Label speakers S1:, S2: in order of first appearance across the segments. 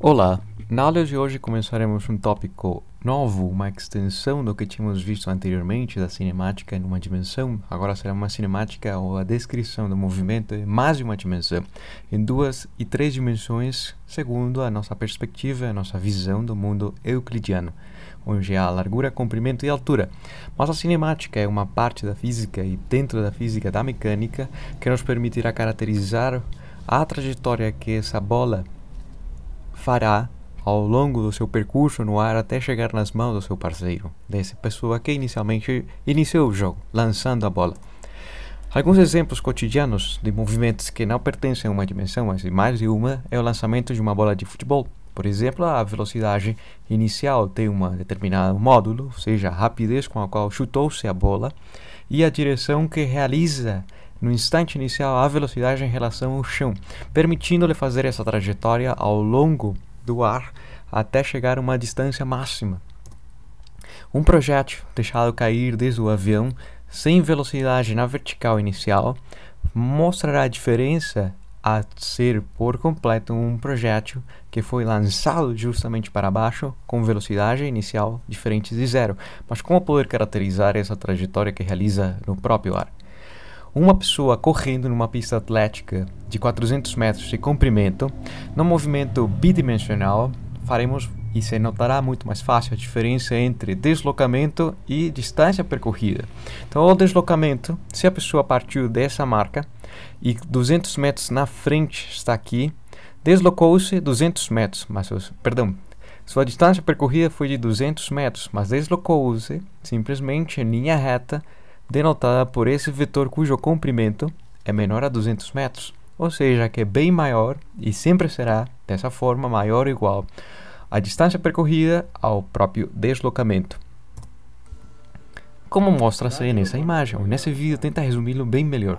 S1: Olá, na aula de hoje começaremos um tópico novo, uma extensão do que tínhamos visto anteriormente da cinemática em uma dimensão. Agora será uma cinemática ou a descrição do movimento em mais de uma dimensão, em 2 e 3 dimensões, segundo a nossa perspectiva, a nossa visão do mundo euclidiano, onde há largura, comprimento e altura. Mas a cinemática é uma parte da física e dentro da física da mecânica que nos permitirá caracterizar a trajetória que essa bola fará ao longo do seu percurso no ar até chegar nas mãos do seu parceiro, dessa pessoa que inicialmente iniciou o jogo, lançando a bola. Alguns exemplos cotidianos de movimentos que não pertencem a uma dimensão, mas em mais de uma, é o lançamento de uma bola de futebol. Por exemplo, a velocidade inicial tem um determinado módulo, ou seja, a rapidez com a qual chutou-se a bola, e a direção que realiza no instante inicial a velocidade em relação ao chão, permitindo-lhe fazer essa trajetória ao longo do ar até chegar a uma distância máxima. Um projétil deixado cair desde o avião sem velocidade na vertical inicial mostrará a diferença a ser por completo um projétil que foi lançado justamente para baixo com velocidade inicial diferente de zero. Mas como poder caracterizar essa trajetória que realiza no próprio ar? Uma pessoa correndo numa pista atlética de 400 metros de comprimento, no movimento bidimensional, faremos e se notará muito mais fácil a diferença entre deslocamento e distância percorrida. Então, o deslocamento, se a pessoa partiu dessa marca e 200 metros na frente está aqui, deslocou-se 200 metros, sua distância percorrida foi de 200 metros, mas deslocou-se simplesmente em linha reta, denotada por esse vetor cujo comprimento é menor a 200 metros, ou seja, que é bem maior e sempre será, dessa forma, maior ou igual a distância percorrida ao próprio deslocamento. Como mostra-se nessa imagem, ou nesse vídeo, tenta resumi-lo bem melhor.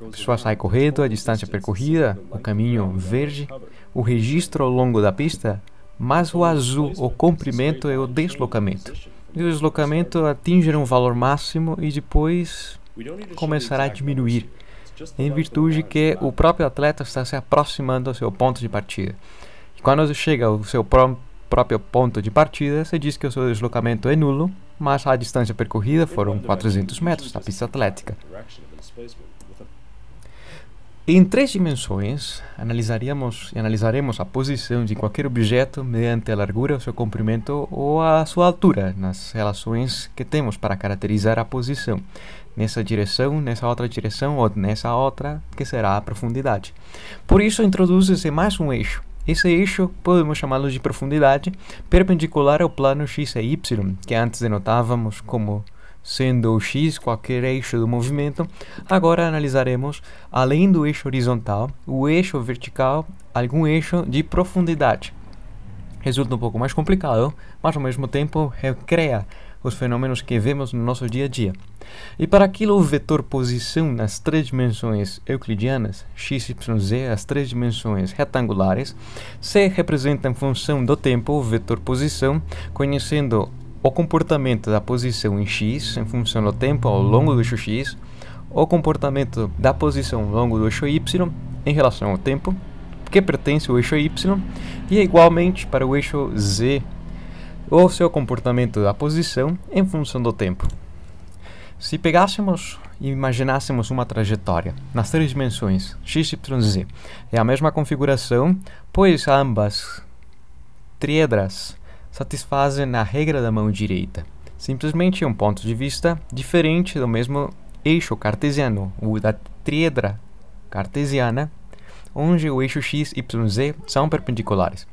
S1: A pessoa sai correndo, a distância percorrida, o caminho verde, o registro ao longo da pista, mas o azul, o comprimento, é o deslocamento. E o deslocamento atinge um valor máximo e depois começará a diminuir, em virtude que o próprio atleta está se aproximando ao seu ponto de partida. E quando chega ao seu próprio ponto de partida, se diz que o seu deslocamento é nulo, mas a distância percorrida foram 400 metros da pista atlética. Em 3 dimensões, analisaremos a posição de qualquer objeto mediante a largura, o seu comprimento ou a sua altura, nas relações que temos para caracterizar a posição, nessa direção, nessa outra direção ou nessa outra, que será a profundidade. Por isso, introduz-se mais um eixo. Esse eixo podemos chamá-lo de profundidade, perpendicular ao plano x e y, que antes denotávamos como sendo o x qualquer eixo do movimento. Agora analisaremos, além do eixo horizontal, o eixo vertical, algum eixo de profundidade. Resulta um pouco mais complicado, mas ao mesmo tempo recria os fenômenos que vemos no nosso dia a dia. E para aquilo, o vetor posição nas 3 dimensões euclidianas, x, y, z, as 3 dimensões retangulares, se representa em função do tempo o vetor posição, conhecendo o comportamento da posição em x, em função do tempo ao longo do eixo x, o comportamento da posição ao longo do eixo y, em relação ao tempo, que pertence ao eixo y, e igualmente para o eixo z, o seu comportamento da posição em função do tempo. Se pegássemos e imaginássemos uma trajetória nas 3 dimensões, x, y, z, é a mesma configuração, pois ambas tríedras satisfazem a regra da mão direita. Simplesmente um ponto de vista diferente do mesmo eixo cartesiano, o da tríedra cartesiana, onde o eixo x, y, z são perpendiculares.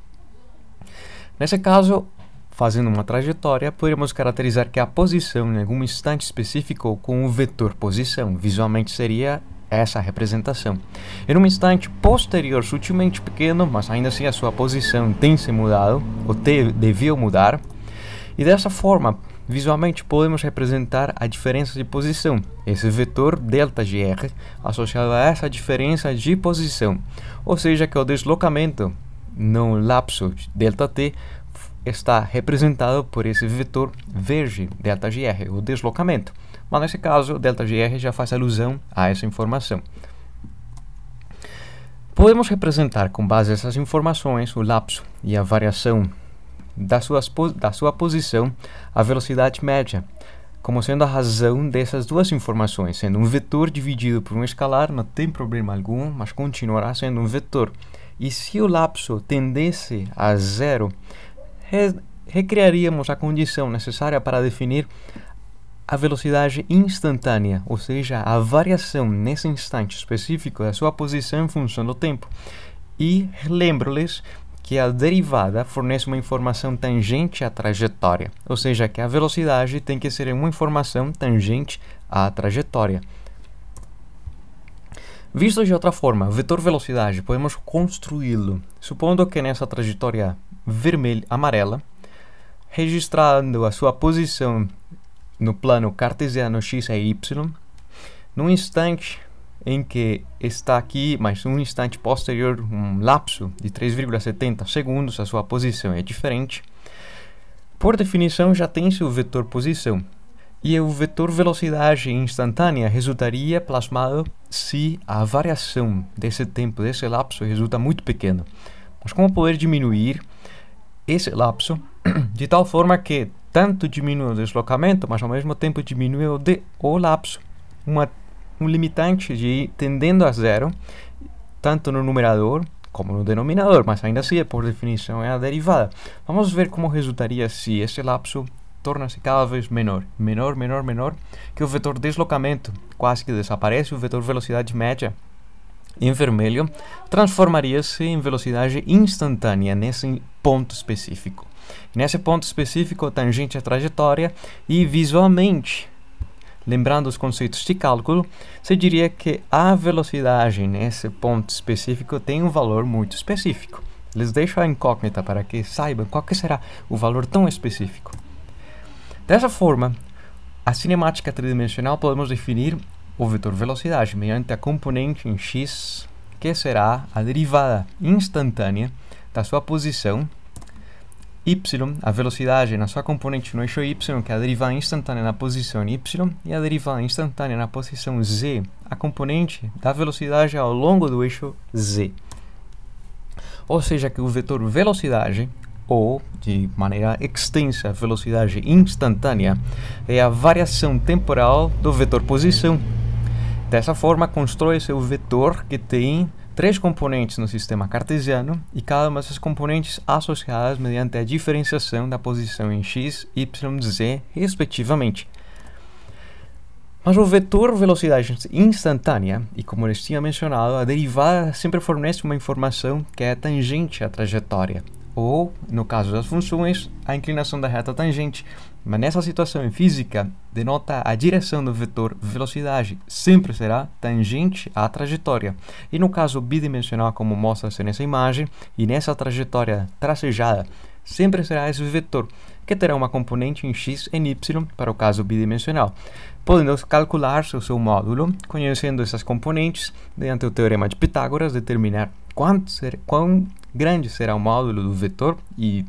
S1: Nesse caso, fazendo uma trajetória, podemos caracterizar que a posição em algum instante específico com o vetor posição, visualmente seria essa representação. Em um instante posterior, sutilmente pequeno, mas ainda assim a sua posição tem se mudado, ou devia mudar, e dessa forma, visualmente podemos representar a diferença de posição, esse vetor ΔGR, associado a essa diferença de posição, ou seja, que o deslocamento no lapso ΔT está representado por esse vetor verde, ΔGR, o deslocamento. Mas nesse caso, ΔGR já faz alusão a essa informação. Podemos representar com base nessas informações o lapso e a variação da sua posição, a velocidade média, como sendo a razão dessas duas informações. Sendo um vetor dividido por um escalar, não tem problema algum, mas continuará sendo um vetor. E se o lapso tendesse a zero, recriaríamos a condição necessária para definir a velocidade instantânea, ou seja, a variação nesse instante específico da sua posição em função do tempo. E lembro-lhes que a derivada fornece uma informação tangente à trajetória, ou seja, que a velocidade tem que ser uma informação tangente à trajetória. Visto de outra forma, o vetor velocidade, podemos construí-lo, supondo que nessa trajetória amarela, registrando a sua posição no plano cartesiano x e y, num instante em que está aqui, mas um instante posterior, um lapso de 3,70 segundos, a sua posição é diferente. Por definição, já tem-se o vetor posição. E o vetor velocidade instantânea resultaria plasmado se a variação desse tempo, desse lapso, resulta muito pequena. Mas como poder diminuir esse lapso de tal forma que tanto diminui o deslocamento, mas ao mesmo tempo diminui o lapso, um limitante tendendo a zero, tanto no numerador como no denominador, mas ainda assim, por definição, é a derivada. Vamos ver como resultaria se esse lapso torna-se cada vez menor, que o vetor deslocamento quase que desaparece, o vetor velocidade média em vermelho transformaria-se em velocidade instantânea nesse ponto específico. Nesse ponto específico, tangente à trajetória, e visualmente, lembrando os conceitos de cálculo, se diria que a velocidade nesse ponto específico tem um valor muito específico. Les deixo a incógnita para que saibam qual que será o valor tão específico. Dessa forma, a cinemática tridimensional podemos definir o vetor velocidade mediante a componente em x, que será a derivada instantânea da sua posição, y, a velocidade na sua componente no eixo y, que é a derivada instantânea na posição y, e a derivada instantânea na posição z, a componente da velocidade ao longo do eixo z. Ou seja, que o vetor velocidade, ou, de maneira extensa, velocidade instantânea, é a variação temporal do vetor posição. Dessa forma, constrói-se o vetor que tem 3 componentes no sistema cartesiano e cada uma dessas componentes associadas mediante a diferenciação da posição em x, y, z, respectivamente. Mas o vetor velocidade instantânea, e como eu tinha mencionado, a derivada sempre fornece uma informação que é tangente à trajetória, ou, no caso das funções, a inclinação da reta tangente. Mas nessa situação em física, denota a direção do vetor velocidade sempre será tangente à trajetória. E no caso bidimensional, como mostra-se nessa imagem, e nessa trajetória tracejada, sempre será esse vetor, que terá uma componente em x e em y para o caso bidimensional, podendo calcular-se o seu módulo, conhecendo essas componentes, mediante o teorema de Pitágoras, determinar quão grande será o módulo do vetor, e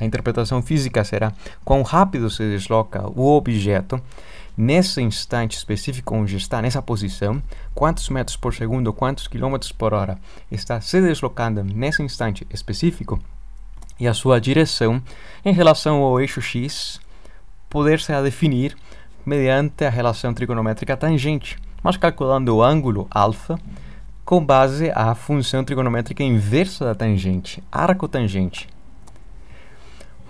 S1: a interpretação física será quão rápido se desloca o objeto nesse instante específico onde está, nessa posição, quantos metros por segundo, quantos quilômetros por hora está se deslocando nesse instante específico, e a sua direção em relação ao eixo x poder-se a definir mediante a relação trigonométrica tangente, mas calculando o ângulo alfa com base à função trigonométrica inversa da tangente, arco tangente.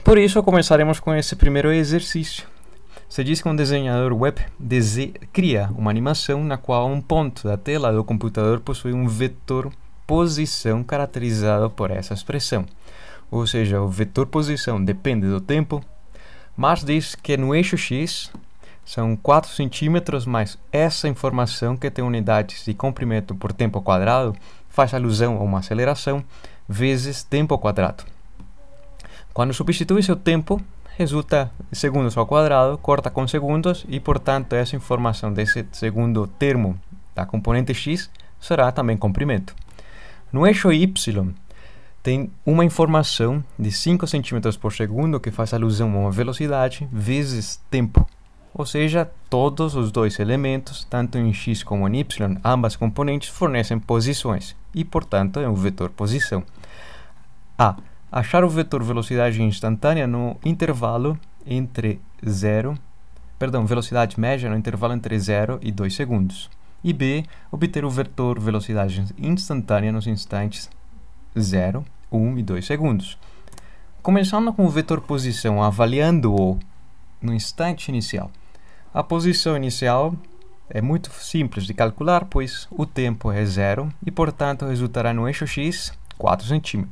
S1: Por isso, começaremos com esse primeiro exercício. Se diz que um desenhador web cria uma animação na qual um ponto da tela do computador possui um vetor posição caracterizado por essa expressão. Ou seja, o vetor posição depende do tempo, mas diz que no eixo x são 4 centímetros, mais essa informação que tem unidades de comprimento por tempo quadrado faz alusão a uma aceleração vezes tempo quadrado. Quando substitui seu tempo, resulta segundos ao quadrado, corta com segundos e, portanto, essa informação desse segundo termo da componente x será também comprimento. No eixo y, tem uma informação de 5 centímetros por segundo, que faz alusão a uma velocidade, vezes tempo. Ou seja, todos os dois elementos, tanto em x como em y, ambas componentes fornecem posições e, portanto, é um vetor posição. A. Achar o vetor velocidade instantânea no intervalo entre velocidade média no intervalo entre 0 e 2 segundos. E B. Obter o vetor velocidade instantânea nos instantes 0, 1 e 2 segundos. Começando com o vetor posição, avaliando-o no instante inicial. A posição inicial é muito simples de calcular, pois o tempo é 0 e, portanto, resultará no eixo x 4 cm.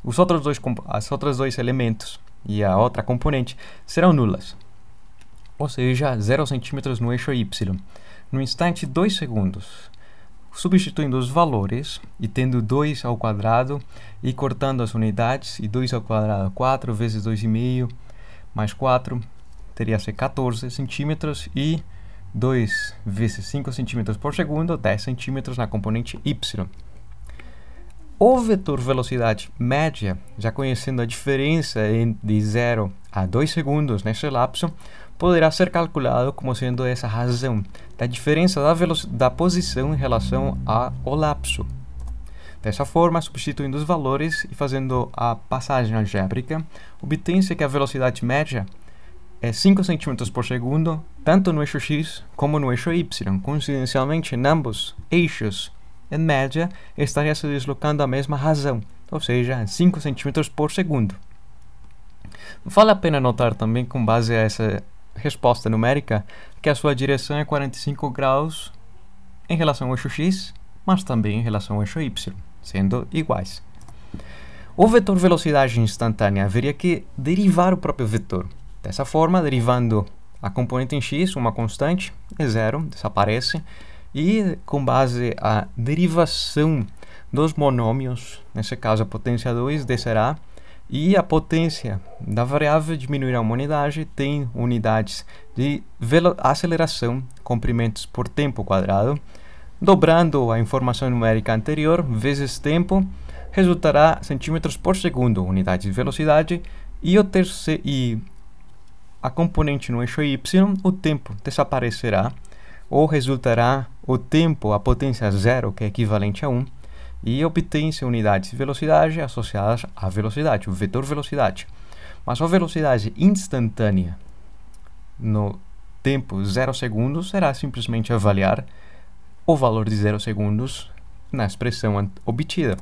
S1: Os outros dois elementos e a outra componente serão nulas, ou seja, 0 cm no eixo y. No instante 2 segundos, substituindo os valores e tendo 2 ao quadrado e cortando as unidades, e 2 ao quadrado 4 vezes 2,5 mais 4 teria ser 14 centímetros e 2 vezes 5 centímetros por segundo, 10 centímetros na componente y. O vetor velocidade média, já conhecendo a diferença de 0 a 2 segundos nesse lapso, poderá ser calculado como sendo essa razão da diferença da posição em relação ao lapso. Dessa forma, substituindo os valores e fazendo a passagem algébrica, obtém-se que a velocidade média é 5 cm por segundo, tanto no eixo x como no eixo y. Coincidencialmente, em ambos eixos, em média, estaria se deslocando a mesma razão, ou seja, 5 cm por segundo. Vale a pena notar também, com base a essa resposta numérica, que a sua direção é 45 graus em relação ao eixo x, mas também em relação ao eixo y, sendo iguais. O vetor velocidade instantânea haveria que derivar o próprio vetor. Dessa forma, derivando a componente em x, uma constante, é 0, desaparece, e com base a derivação dos monômios, nesse caso a potência 2 descerá, e a potência da variável diminuirá uma unidade, tem unidades de aceleração, comprimentos por tempo quadrado, dobrando a informação numérica anterior vezes tempo, resultará centímetros por segundo, unidade de velocidade, e a componente no eixo y, o tempo desaparecerá, ou resultará o tempo, a potência 0, que é equivalente a 1, e obtém-se unidades de velocidade associadas à velocidade, o vetor velocidade. Mas a velocidade instantânea no tempo 0 segundos será simplesmente avaliar o valor de 0 segundos na expressão obtida.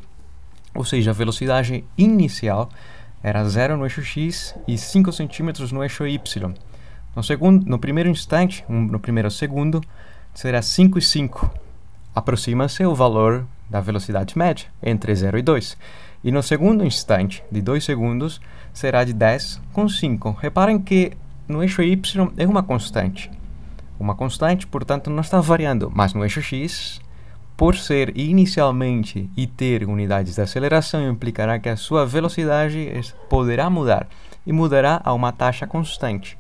S1: Ou seja, a velocidade inicial era 0 no eixo x e 5 centímetros no eixo y. No primeiro instante, no primeiro segundo, será 5 e 5. Aproxima-se o valor da velocidade média, entre 0 e 2. E no segundo instante, de 2 segundos, será de 10 com 5. Reparem que no eixo y é uma constante. Uma constante, portanto, não está variando, mas no eixo x, por ser inicialmente e ter unidades de aceleração, implicará que a sua velocidade poderá mudar, e mudará a uma taxa constante.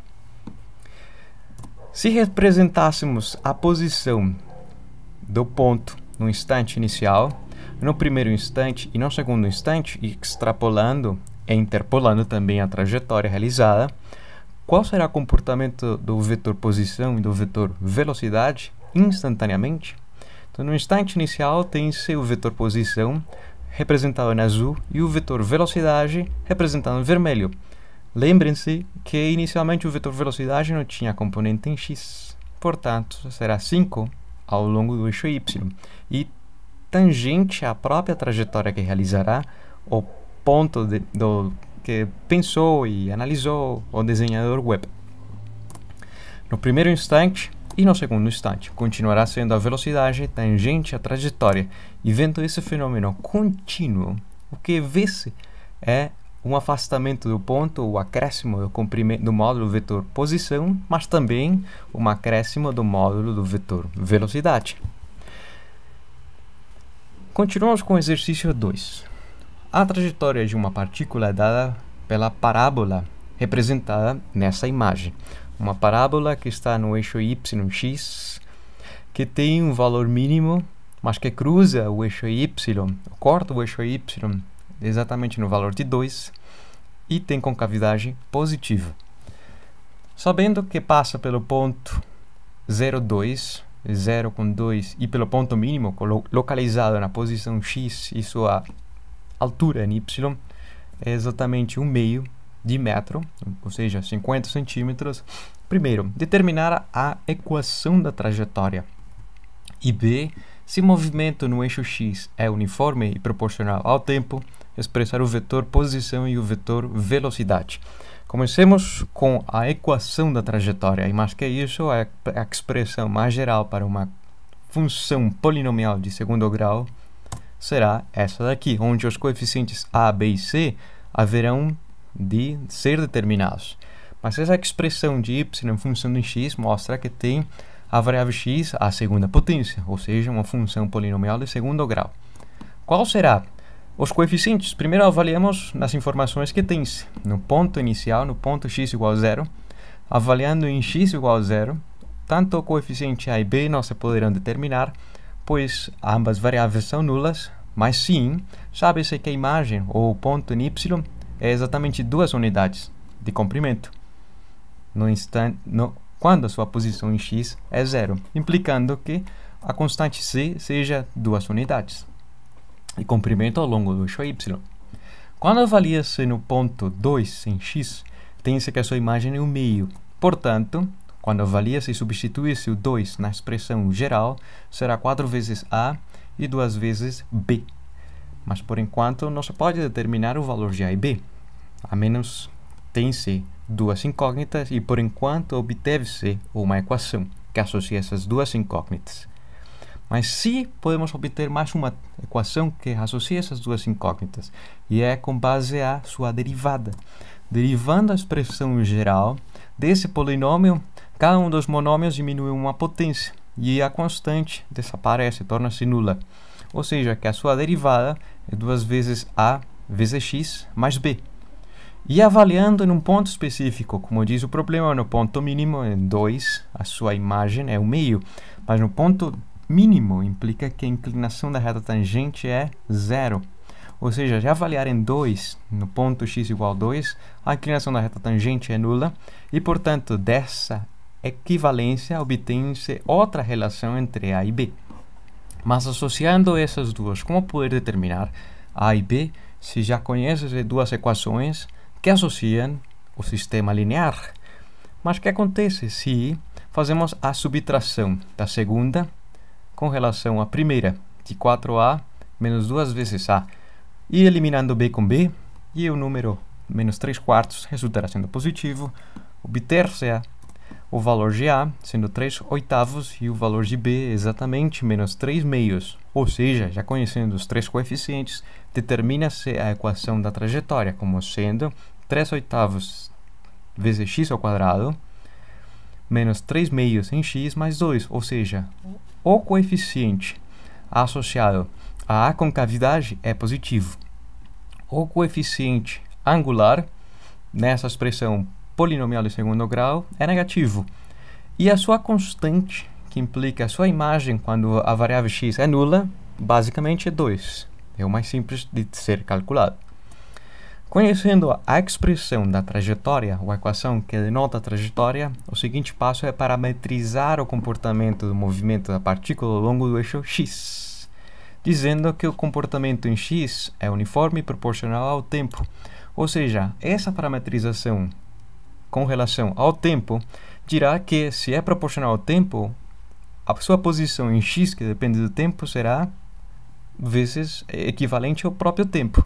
S1: Se representássemos a posição do ponto no instante inicial, no primeiro instante e no segundo instante, extrapolando e interpolando também a trajetória realizada, qual será o comportamento do vetor posição e do vetor velocidade instantaneamente? Então, no instante inicial, tem-se o vetor posição representado em azul e o vetor velocidade representado em vermelho. Lembrem-se que inicialmente o vetor velocidade não tinha componente em x, portanto, será 5 ao longo do eixo y, e tangente à própria trajetória que realizará, o ponto que pensou e analisou o desenhador web. No primeiro instante e no segundo instante, continuará sendo a velocidade tangente à trajetória, e vendo esse fenômeno contínuo, o que vê-se é um afastamento do ponto, o acréscimo do comprimento do módulo vetor posição, mas também um acréscimo do módulo do vetor velocidade. Continuamos com o exercício 2. A trajetória de uma partícula é dada pela parábola representada nessa imagem. Uma parábola que está no eixo y-x, que tem um valor mínimo, mas que cruza o eixo y, corta o eixo y exatamente no valor de 2 e tem concavidade positiva. Sabendo que passa pelo ponto 0, 2, 0 com 2 e pelo ponto mínimo localizado na posição x e sua altura em y é exatamente 1/2 de metro, ou seja, 50 centímetros. Primeiro, determinar a equação da trajetória. E B, se o movimento no eixo x é uniforme e proporcional ao tempo, expressar o vetor posição e o vetor velocidade. Comecemos com a equação da trajetória, e mais que isso, a expressão mais geral para uma função polinomial de segundo grau será essa daqui, onde os coeficientes a, b e c haverão de ser determinados. Mas essa expressão de y em função de x mostra que tem a variável x à segunda potência, ou seja, uma função polinomial de segundo grau. Qual será? Os coeficientes, primeiro avaliamos nas informações que tens no ponto inicial, no ponto x igual a 0, avaliando em x igual a 0, tanto o coeficiente a e b não se poderão determinar, pois ambas variáveis são nulas, mas sim, sabe-se que a imagem, ou o ponto em y, é exatamente 2 unidades de comprimento, quando a sua posição em x é 0, implicando que a constante c seja 2 unidades de comprimento ao longo do eixo y. Quando avalia-se no ponto 2 em x, tem-se que a sua imagem é 1/2. Portanto, quando avalia-se e substitui-se o 2 na expressão geral, será 4 vezes a e 2 vezes b. Mas, por enquanto, não se pode determinar o valor de a e b, a menos tem-se 2 incógnitas e, por enquanto, obteve-se uma equação que associa essas 2 incógnitas. Mas se podemos obter mais uma equação que associa essas 2 incógnitas, e é com base a sua derivada. Derivando a expressão geral desse polinômio, cada um dos monômios diminui uma potência, e a constante desaparece, torna-se nula. Ou seja, que a sua derivada é 2 vezes a vezes x mais b. E avaliando em um ponto específico, como diz o problema, no ponto mínimo, em 2, a sua imagem é 1/2. Mas no ponto mínimo implica que a inclinação da reta tangente é 0. Ou seja, já avaliar em 2, no ponto x igual a 2, a inclinação da reta tangente é nula. E, portanto, dessa equivalência obtém-se outra relação entre a e b. Mas associando essas duas, como poder determinar a e b se já conheces as 2 equações que associam o sistema linear? Mas o que acontece se fazemos a subtração da segunda com relação à primeira, de 4a menos 2 vezes a, e eliminando b com b, e o número menos 3/4 resultará sendo positivo, obter-se o valor de a sendo 3/8 e o valor de b exatamente menos 3/2. Ou seja, já conhecendo os 3 coeficientes, determina-se a equação da trajetória como sendo 3/8 vezes x ao quadrado menos 3/2 em x mais 2, ou seja, o coeficiente associado à concavidade é positivo. O coeficiente angular, nessa expressão polinomial de segundo grau, é negativo. E a sua constante, que implica a sua imagem quando a variável x é nula, basicamente é 2. É o mais simples de ser calculado. Conhecendo a expressão da trajetória, ou a equação que denota a trajetória, o seguinte passo é parametrizar o comportamento do movimento da partícula ao longo do eixo x, dizendo que o comportamento em x é uniforme e proporcional ao tempo. Ou seja, essa parametrização com relação ao tempo dirá que, se é proporcional ao tempo, a sua posição em x, que depende do tempo, será vezes equivalente ao próprio tempo.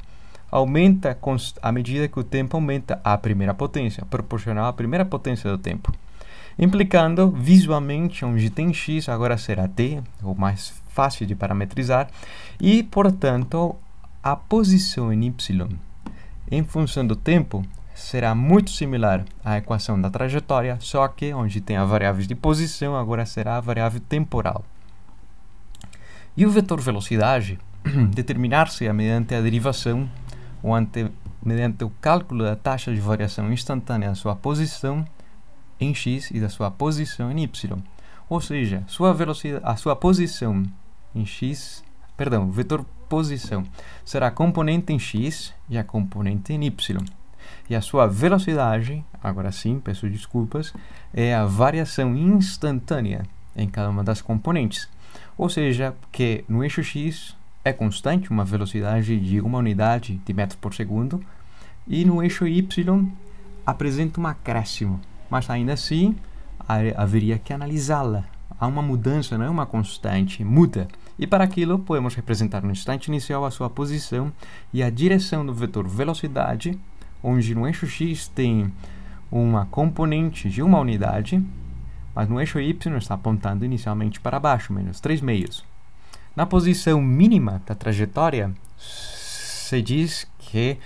S1: Aumenta à medida que o tempo aumenta a primeira potência, proporcional à primeira potência do tempo. Implicando, visualmente, onde tem x, agora será t, o mais fácil de parametrizar, e, portanto, a posição em y, em função do tempo, será muito similar à equação da trajetória, só que onde tem a variável de posição, agora será a variável temporal. E o vetor velocidade determinar-se mediante a derivação ou mediante o cálculo da taxa de variação instantânea da sua posição em x e da sua posição em y. Ou seja, a sua posição em x, o vetor posição será a componente em x e a componente em y. E a sua velocidade, agora sim, peço desculpas, é a variação instantânea em cada uma das componentes. Ou seja, que no eixo X é constante uma velocidade de uma unidade de metros por segundo, e no eixo Y apresenta um acréscimo, mas ainda assim haveria que analisá-la. Há uma mudança, não é uma constante, muda. E para aquilo podemos representar no instante inicial a sua posição e a direção do vetor velocidade, onde no eixo X tem uma componente de uma unidade, mas no eixo Y está apontando inicialmente para baixo, menos 3 meios. Na posição mínima da trajetória, se diz que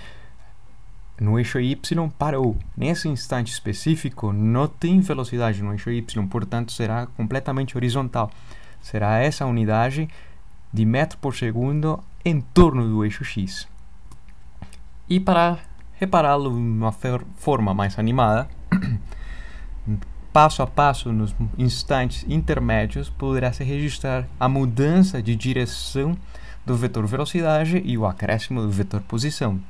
S1: no eixo Y parou. Nesse instante específico, não tem velocidade no eixo Y, portanto será completamente horizontal. Será essa unidade de metro por segundo em torno do eixo X. E para repará-lo de uma forma mais animada, passo a passo, nos instantes intermédios, poderá se registrar a mudança de direção do vetor velocidade e o acréscimo do vetor posição.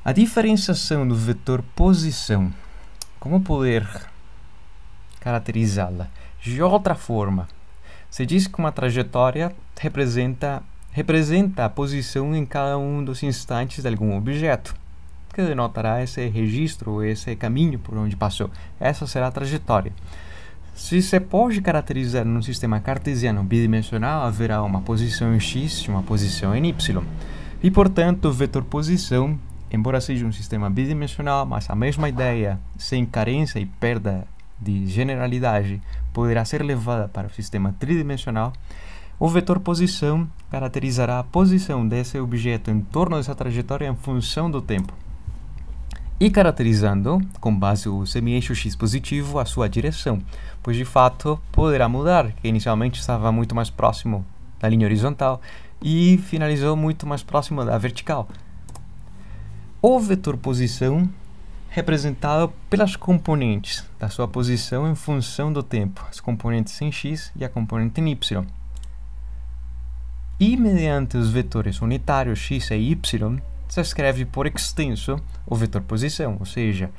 S1: A diferenciação do vetor posição, como poder caracterizá-la? De outra forma, se diz que uma trajetória representa a posição em cada um dos instantes de algum objeto, que denotará esse registro, esse caminho por onde passou. Essa será a trajetória. Se se pode caracterizar num sistema cartesiano bidimensional, haverá uma posição em x e uma posição em y. E, portanto, o vetor posição, embora seja um sistema bidimensional, mas a mesma ideia, sem carência e perda de generalidade, poderá ser levada para o sistema tridimensional, o vetor posição caracterizará a posição desse objeto em torno dessa trajetória em função do tempo. E caracterizando, com base no semi-eixo x positivo, a sua direção, pois de fato poderá mudar, que inicialmente estava muito mais próximo da linha horizontal e finalizou muito mais próximo da vertical. O vetor posição representado pelas componentes da sua posição em função do tempo, as componentes em x e a componente em y. E mediante os vetores unitários x e y, se escreve por extenso o vetor posição, ou seja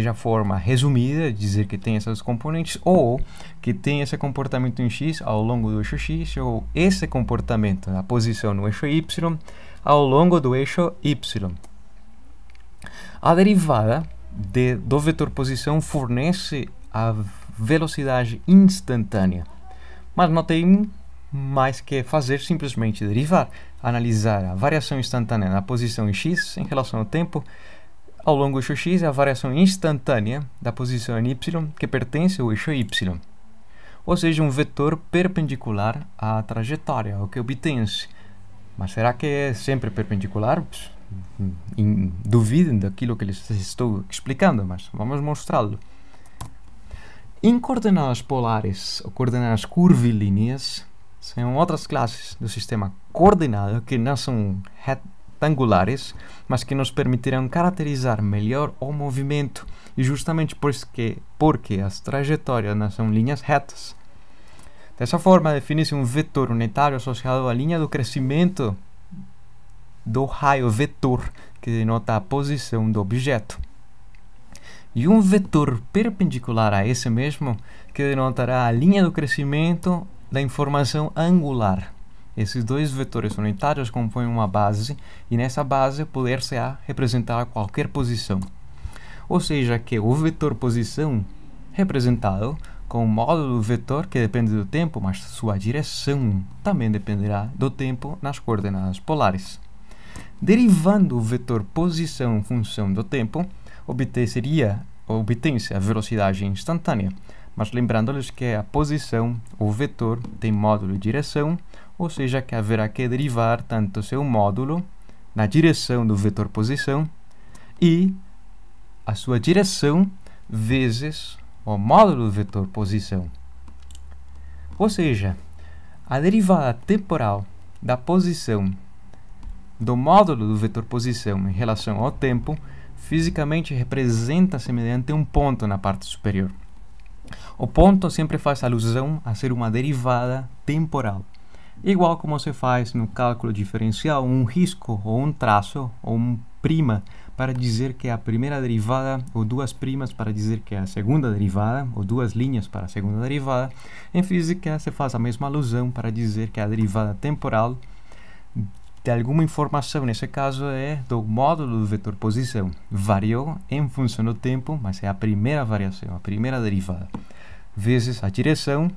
S1: a forma resumida de dizer que tem essas componentes ou que tem esse comportamento em x ao longo do eixo x ou esse comportamento da posição no eixo y ao longo do eixo y. A derivada do vetor posição fornece a velocidade instantânea, mas não tem mais que fazer, simplesmente derivar, analisar a variação instantânea da posição em x em relação ao tempo ao longo do eixo x e a variação instantânea da posição em y que pertence ao eixo y. Ou seja, um vetor perpendicular à trajetória, o que obtém-se. Mas será que é sempre perpendicular? Duvidem daquilo que lhes estou explicando, mas vamos mostrá-lo. Em coordenadas polares ou coordenadas curvilíneas, são outras classes do sistema coordenado que não são retangulares, mas que nos permitirão caracterizar melhor o movimento, e justamente porque as trajetórias não são linhas retas. Dessa forma, define-se um vetor unitário associado à linha do crescimento do raio vetor, que denota a posição do objeto, e um vetor perpendicular a esse mesmo, que denotará a linha do crescimento da informação angular. Esses dois vetores unitários compõem uma base, e nessa base poder-se representar qualquer posição. Ou seja, que o vetor posição representado com o módulo do vetor, que depende do tempo, mas sua direção também dependerá do tempo nas coordenadas polares. Derivando o vetor posição em função do tempo, obtém-se a velocidade instantânea. Mas lembrando-lhes que a posição, o vetor, tem módulo e direção, ou seja, que haverá que derivar tanto seu módulo na direção do vetor posição e a sua direção vezes o módulo do vetor posição. Ou seja, a derivada temporal da posição do módulo do vetor posição em relação ao tempo fisicamente representa-se mediante um ponto na parte superior. O ponto sempre faz alusão a ser uma derivada temporal, igual como se faz no cálculo diferencial um risco ou um traço ou um prima para dizer que é a primeira derivada, ou duas primas para dizer que é a segunda derivada, ou duas linhas para a segunda derivada. Em física, se faz a mesma alusão para dizer que a derivada temporal de alguma informação, nesse caso é do módulo do vetor posição. Variou em função do tempo, mas é a primeira variação, a primeira derivada, vezes a direção,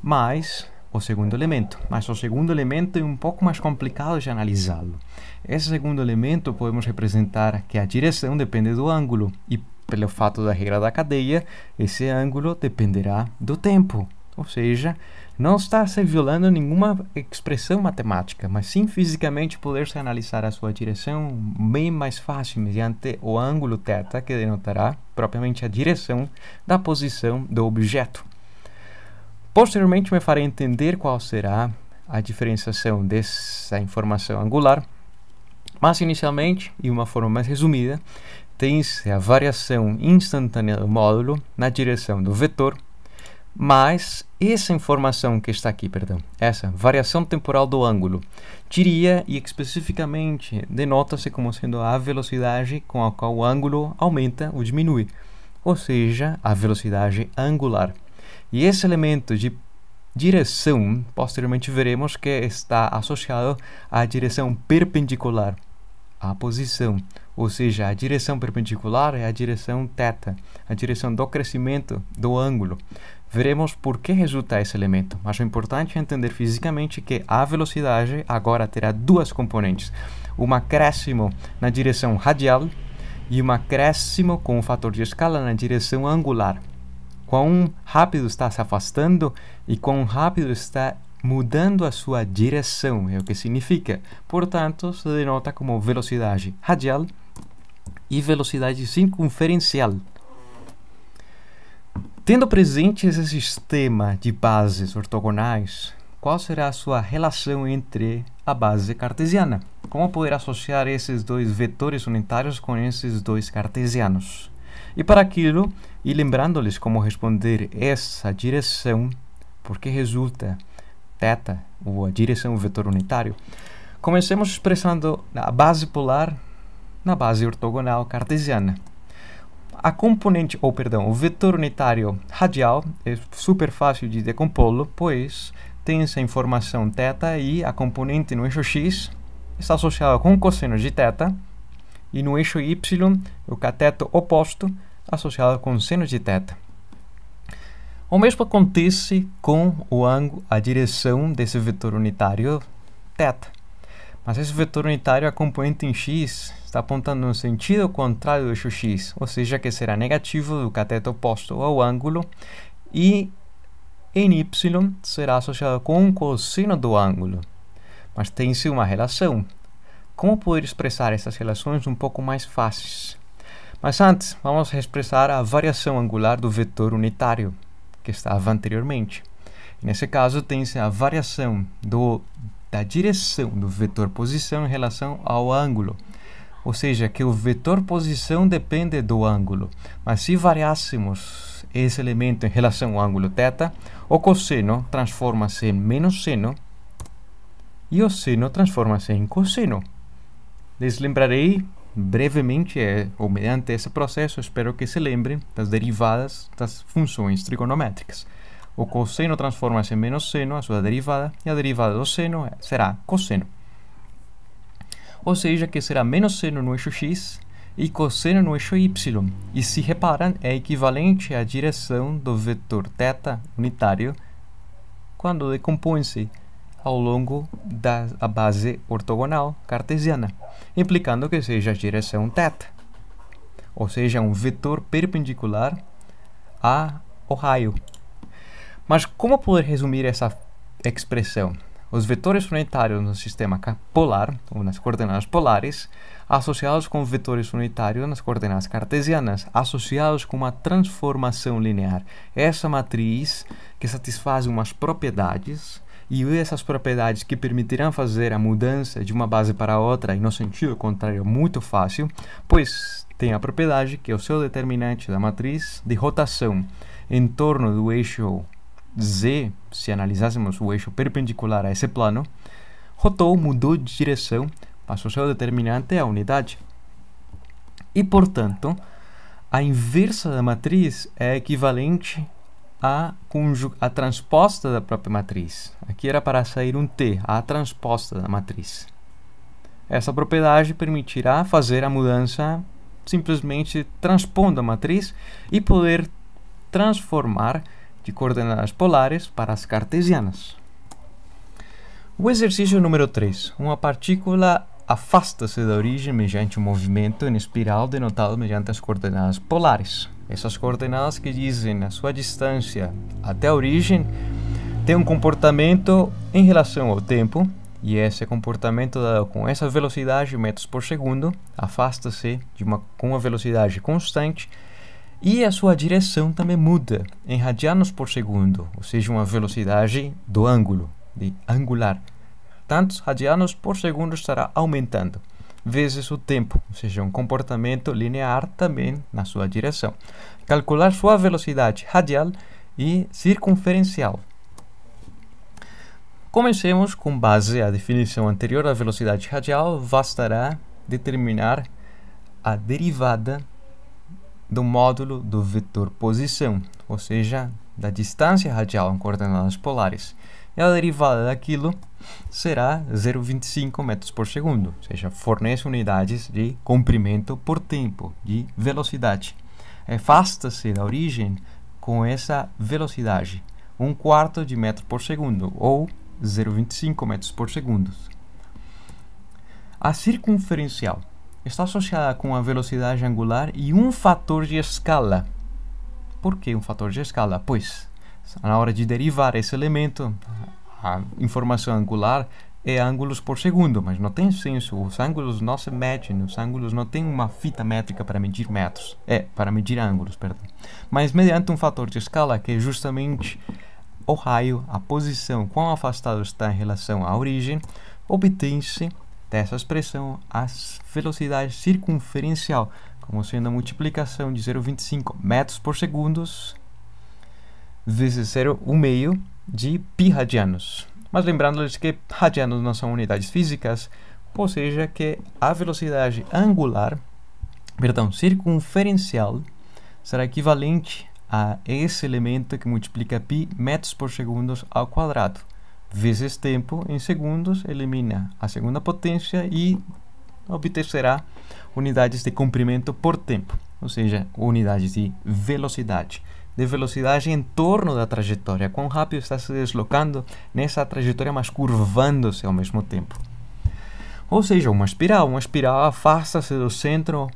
S1: mais o segundo elemento. Mas o segundo elemento é um pouco mais complicado de analisá-lo. Esse segundo elemento podemos representar que a direção depende do ângulo, e pelo fato da regra da cadeia, esse ângulo dependerá do tempo. Ou seja, não está se violando nenhuma expressão matemática, mas sim fisicamente poder-se analisar a sua direção bem mais fácil mediante o ângulo θ, que denotará propriamente a direção da posição do objeto. Posteriormente me farei entender qual será a diferenciação dessa informação angular, mas inicialmente, e de uma forma mais resumida, tem-se a variação instantânea do módulo na direção do vetor, mas essa informação que está aqui, essa variação temporal do ângulo, diria e especificamente denota-se como sendo a velocidade com a qual o ângulo aumenta ou diminui, ou seja, a velocidade angular. E esse elemento de direção, posteriormente veremos que está associado à direção perpendicular à posição, ou seja, a direção perpendicular é a direção θ, a direção do crescimento do ângulo. Veremos por que resulta esse elemento, mas o importante é entender fisicamente que a velocidade agora terá duas componentes, um acréscimo na direção radial e um acréscimo com o fator de escala na direção angular. Quão rápido está se afastando e quão rápido está mudando a sua direção, é o que significa. Portanto, se denota como velocidade radial e velocidade circunferencial. Tendo presente esse sistema de bases ortogonais, qual será a sua relação entre a base cartesiana? Como poder associar esses dois vetores unitários com esses dois cartesianos? E para aquilo, e lembrando-lhes como responder essa direção, porque resulta θ, ou a direção vetor unitário, comecemos expressando a base polar na base ortogonal cartesiana. A componente, o vetor unitário radial é super fácil de decompô-lo, pois tem essa informação θ e a componente no eixo x está associada com o cosseno de θ, e no eixo y, o cateto oposto, associado com seno de θ. O mesmo acontece com o ângulo, a direção desse vetor unitário θ. Mas esse vetor unitário, a componente em x, está apontando no sentido contrário do eixo x, ou seja, que será negativo do cateto oposto ao ângulo, e em y será associado com o cosseno do ângulo. Mas tem-se uma relação. Como poder expressar essas relações um pouco mais fáceis? Mas antes, vamos expressar a variação angular do vetor unitário, que estava anteriormente. Nesse caso, tem-se a variação da direção do vetor posição em relação ao ângulo. Ou seja, que o vetor posição depende do ângulo. Mas se variássemos esse elemento em relação ao ângulo θ, o cosseno transforma-se em menos seno e o seno transforma-se em cosseno. Les lembrarei brevemente, ou mediante esse processo, espero que se lembrem das derivadas das funções trigonométricas. O cosseno transforma-se em menos seno, a sua derivada, e a derivada do seno será cosseno. Ou seja, que será menos seno no eixo x e cosseno no eixo y. E se reparam, é equivalente à direção do vetor θ unitário quando decompõe-se ao longo da base ortogonal cartesiana, implicando que seja a direção θ, ou seja, um vetor perpendicular ao raio. Mas como poder resumir essa expressão? Os vetores unitários no sistema polar, ou nas coordenadas polares, associados com vetores unitários nas coordenadas cartesianas, associados com uma transformação linear. Essa matriz que satisfaz umas propriedades, e essas propriedades que permitirão fazer a mudança de uma base para outra e no sentido contrário muito fácil, pois tem a propriedade que o seu determinante da matriz de rotação em torno do eixo z, se analisássemos o eixo perpendicular a esse plano, rotou, mudou de direção, mas o seu determinante é a unidade. E, portanto, a inversa da matriz é equivalente à transposta da própria matriz. Aqui era para sair um T, a transposta da matriz. Essa propriedade permitirá fazer a mudança simplesmente transpondo a matriz e poder transformar de coordenadas polares para as cartesianas. O exercício número 3. Uma partícula afasta-se da origem mediante um movimento em espiral denotado mediante as coordenadas polares. Essas coordenadas que dizem a sua distância até a origem têm um comportamento em relação ao tempo, e esse comportamento dado com essa velocidade, metros por segundo, afasta-se com uma velocidade constante, e a sua direção também muda em radianos por segundo, ou seja, uma velocidade do ângulo, de angular. Tantos radianos por segundo estará aumentando, vezes o tempo, ou seja, um comportamento linear também na sua direção. Calcular sua velocidade radial e circunferencial. Comecemos com base a definição anterior da velocidade radial, bastará determinar a derivada do módulo do vetor posição, ou seja, da distância radial em coordenadas polares. E a derivada daquilo será 0,25 metros por segundo, ou seja, fornece unidades de comprimento por tempo, de velocidade. Afasta-se da origem com essa velocidade, 1/4 de metro por segundo, ou 0,25 metros por segundo. A circunferencial está associada com a velocidade angular e um fator de escala. Por que um fator de escala? Pois, na hora de derivar esse elemento, a informação angular é ângulos por segundo, mas não tem senso. Os ângulos não se medem, os ângulos não têm uma fita métrica para medir metros. Para medir ângulos, perdão. Mas mediante um fator de escala, que é justamente o raio, a posição, quão afastado está em relação à origem, obtém-se dessa expressão a velocidade circunferencial, como sendo a multiplicação de 0,25 metros por segundo vezes 0,1 de pi radianos. Mas lembrando-lhes que radianos não são unidades físicas, ou seja, que a velocidade circunferencial será equivalente a esse elemento que multiplica π metros por segundo ao quadrado, vezes tempo em segundos, elimina a segunda potência e obterá unidades de comprimento por tempo, ou seja, unidades de velocidade em torno da trajetória, quão rápido está se deslocando nessa trajetória, mas curvando-se ao mesmo tempo. Ou seja, uma espiral afasta-se do centro,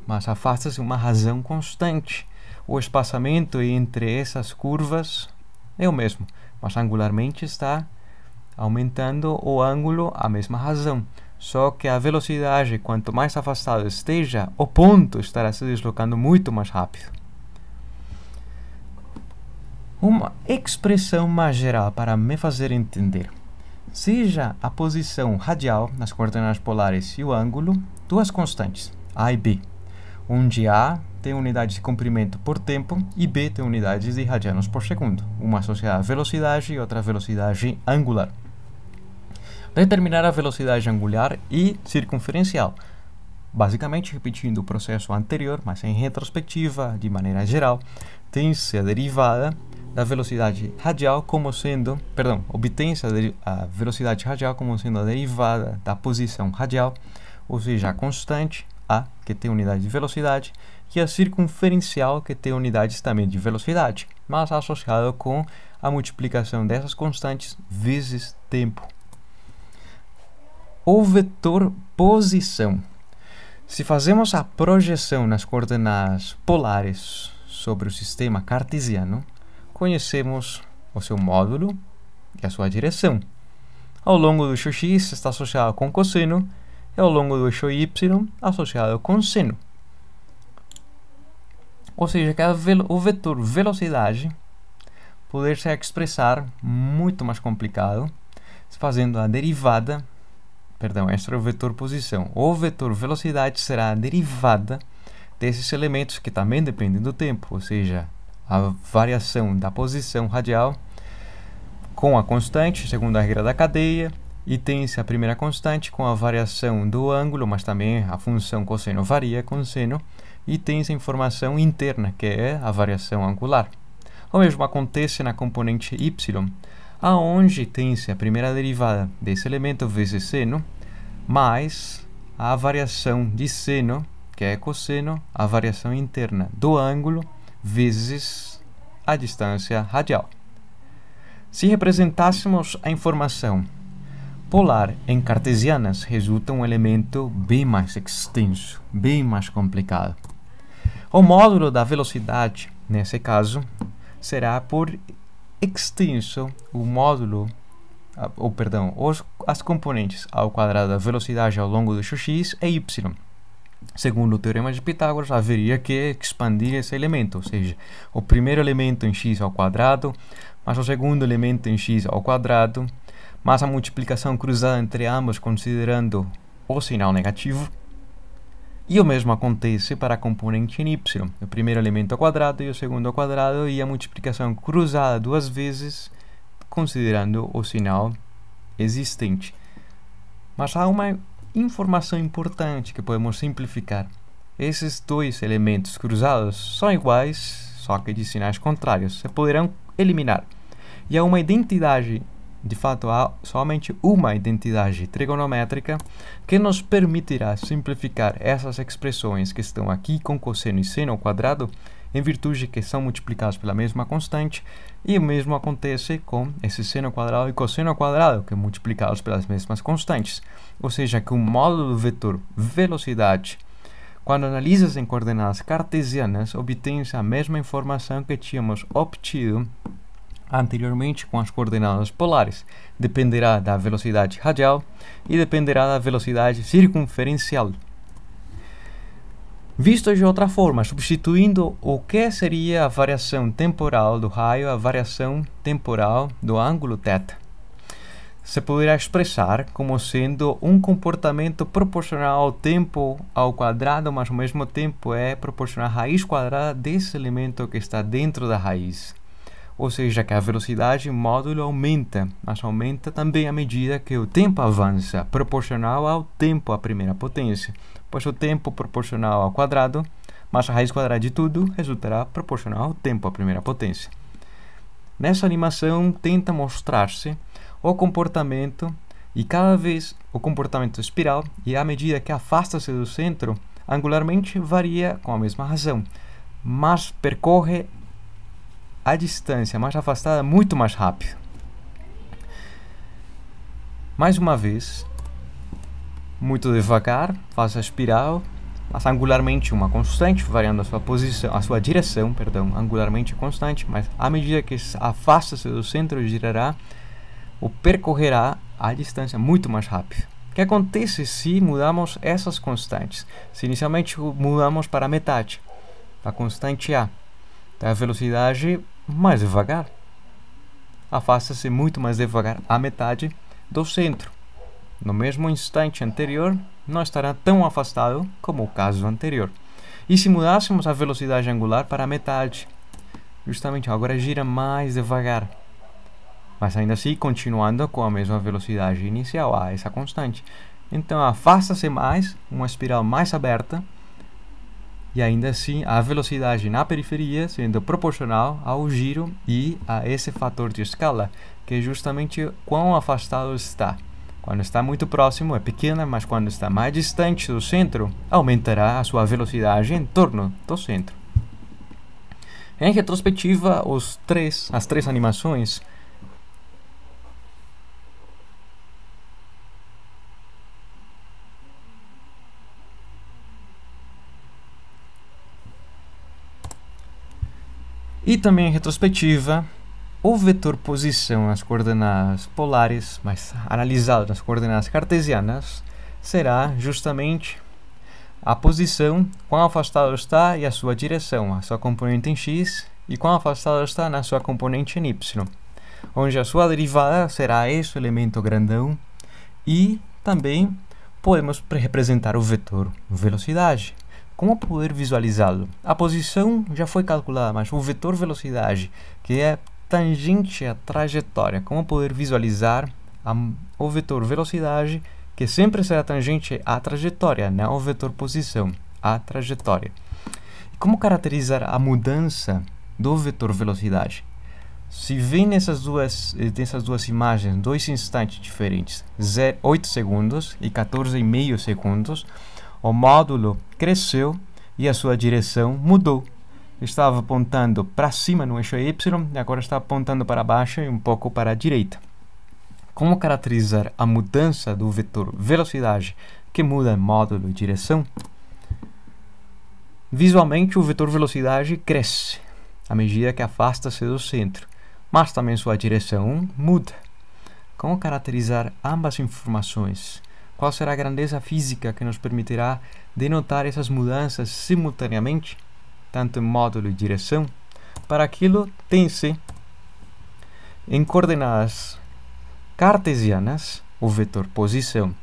S1: mas afasta-se uma razão constante. O espaçamento entre essas curvas é o mesmo, mas angularmente está aumentando o ângulo a mesma razão. Só que a velocidade, quanto mais afastado esteja, o ponto estará se deslocando muito mais rápido. Uma expressão mais geral para me fazer entender. Seja a posição radial nas coordenadas polares e o ângulo, duas constantes, A e B, onde A tem unidades de comprimento por tempo e B tem unidades de radianos por segundo, uma associada à velocidade e outra à velocidade angular. Determinar a velocidade angular e circunferencial. Basicamente, repetindo o processo anterior, mas em retrospectiva, de maneira geral, tem-se a derivada da velocidade radial como sendo, obtém-se a velocidade radial como sendo a derivada da posição radial, ou seja, a constante A, que tem unidade de velocidade, e a circunferencial, que tem unidades também de velocidade, mas associado com a multiplicação dessas constantes vezes tempo. O vetor posição. Se fazemos a projeção nas coordenadas polares sobre o sistema cartesiano, conhecemos o seu módulo e a sua direção. Ao longo do eixo x está associado com cosseno e ao longo do eixo y associado com seno. Ou seja, que o vetor velocidade poder-se expressar muito mais complicado, fazendo a derivada, este é o vetor posição. O vetor velocidade será a derivada desses elementos que também dependem do tempo, ou seja, a variação da posição radial com a constante, segundo a regra da cadeia, E tem-se a primeira constante com a variação do ângulo, mas também a função cosseno varia com seno, e tem-se a informação interna, que é a variação angular. O mesmo acontece na componente y, aonde tem-se a primeira derivada desse elemento vezes seno, mais a variação de seno, que é cosseno, a variação interna do ângulo, vezes a distância radial. Se representássemos a informação polar em cartesianas, resulta um elemento bem mais extenso, bem mais complicado. O módulo da velocidade, nesse caso, será por extenso o módulo, as componentes ao quadrado da velocidade ao longo do eixo x é y. Segundo o teorema de Pitágoras, haveria que expandir esse elemento, ou seja, o primeiro elemento em x ao quadrado, mais o segundo elemento em x ao quadrado, mais a multiplicação cruzada entre ambos considerando o sinal negativo. E o mesmo acontece para a componente em y, o primeiro elemento ao quadrado e o segundo ao quadrado, e a multiplicação cruzada duas vezes, considerando o sinal existente. Mas há uma informação importante que podemos simplificar. Esses dois elementos cruzados são iguais, só que de sinais contrários. Se poderão eliminar. E há uma identidade, de fato, há somente uma identidade trigonométrica que nos permitirá simplificar essas expressões que estão aqui com cosseno e seno ao quadrado, em virtude de que são multiplicados pela mesma constante, e o mesmo acontece com esse seno ao quadrado e cosseno ao quadrado, que são multiplicados pelas mesmas constantes. Ou seja, que o módulo do vetor velocidade, quando analisas em coordenadas cartesianas, obtém-se a mesma informação que tínhamos obtido anteriormente com as coordenadas polares. Dependerá da velocidade radial e dependerá da velocidade circunferencial. Visto de outra forma, substituindo o que seria a variação temporal do raio à variação temporal do ângulo θ, se poderá expressar como sendo um comportamento proporcional ao tempo ao quadrado, mas ao mesmo tempo é proporcional à raiz quadrada desse elemento que está dentro da raiz. Ou seja, que a velocidade módulo aumenta, mas aumenta também à medida que o tempo avança, proporcional ao tempo à primeira potência, pois o tempo proporcional ao quadrado, mais a raiz quadrada de tudo, resultará proporcional ao tempo à primeira potência. Nessa animação, tenta mostrar-se o comportamento, e cada vez o comportamento espiral, e à medida que afasta-se do centro, angularmente varia com a mesma razão, mas percorre a distância mais afastada muito mais rápido. Mais uma vez, muito devagar, faz a espiral, mas angularmente uma constante, variando a sua posição, a sua direção, angularmente constante, mas à medida que afasta-se do centro, girará ou percorrerá a distância muito mais rápido. O que acontece se mudamos essas constantes? Se inicialmente mudamos para a metade, a constante A, então a velocidade mais devagar, afasta-se muito mais devagar a metade do centro. No mesmo instante anterior, não estará tão afastado como o caso anterior. E se mudássemos a velocidade angular para a metade, justamente agora gira mais devagar, mas ainda assim continuando com a mesma velocidade inicial, a essa constante. Então afasta-se mais, uma espiral mais aberta, e ainda assim a velocidade na periferia sendo proporcional ao giro e a esse fator de escala, que é justamente quão afastado está. Quando está muito próximo é pequena, mas quando está mais distante do centro, aumentará a sua velocidade em torno do centro. Em retrospectiva, as três animações e também em retrospectiva, o vetor posição nas coordenadas polares, mas analisado nas coordenadas cartesianas, será justamente a posição, quão afastado está e a sua direção, a sua componente em x, e quão afastado está na sua componente em y, onde a sua derivada será esse elemento grandão, e também podemos representar o vetor velocidade. Como poder visualizá-lo? A posição já foi calculada, mas o vetor velocidade, que é tangente à trajetória, como poder visualizar o vetor velocidade, que sempre será tangente à trajetória, não ao vetor posição, à trajetória. E como caracterizar a mudança do vetor velocidade? Se vem nessas duas imagens, dois instantes diferentes, 8 segundos e 14,5 segundos, o módulo cresceu e a sua direção mudou. Estava apontando para cima no eixo Y e agora está apontando para baixo e um pouco para a direita. Como caracterizar a mudança do vetor velocidade que muda módulo e direção? Visualmente, o vetor velocidade cresce à medida que afasta-se do centro, mas também sua direção muda. Como caracterizar ambas informações? Qual será a grandeza física que nos permitirá denotar essas mudanças simultaneamente, tanto em módulo e direção? Para aquilo, tem-se em coordenadas cartesianas o vetor posição,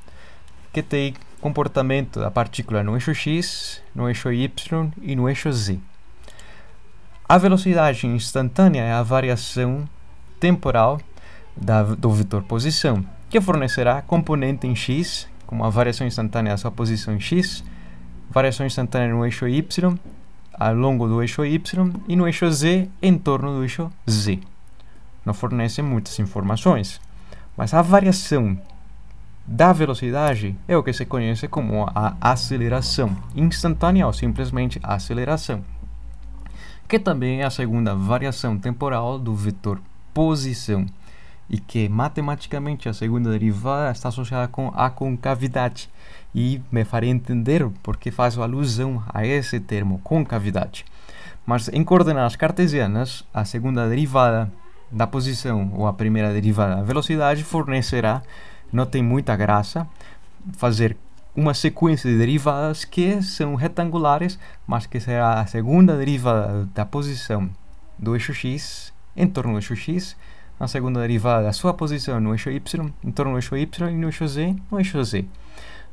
S1: que tem comportamento da partícula no eixo x, no eixo y e no eixo z. A velocidade instantânea é a variação temporal do vetor posição, que fornecerá componente em x, como a variação instantânea da sua posição em x, variação instantânea no eixo y, ao longo do eixo y, e no eixo z, em torno do eixo z. Não fornece muitas informações, mas a variação da velocidade é o que se conhece como a aceleração instantânea ou simplesmente aceleração, que também é a segunda variação temporal do vetor posição, e que matematicamente a segunda derivada está associada com a concavidade, e me farei entender porque faz alusão a esse termo, concavidade. Mas em coordenadas cartesianas, a segunda derivada da posição ou a primeira derivada da velocidade fornecerá, não tem muita graça, fazer uma sequência de derivadas que são retangulares, mas que será a segunda derivada da posição do eixo x em torno do eixo x, a segunda derivada da sua posição no eixo y em torno do eixo y e no eixo z, no eixo z.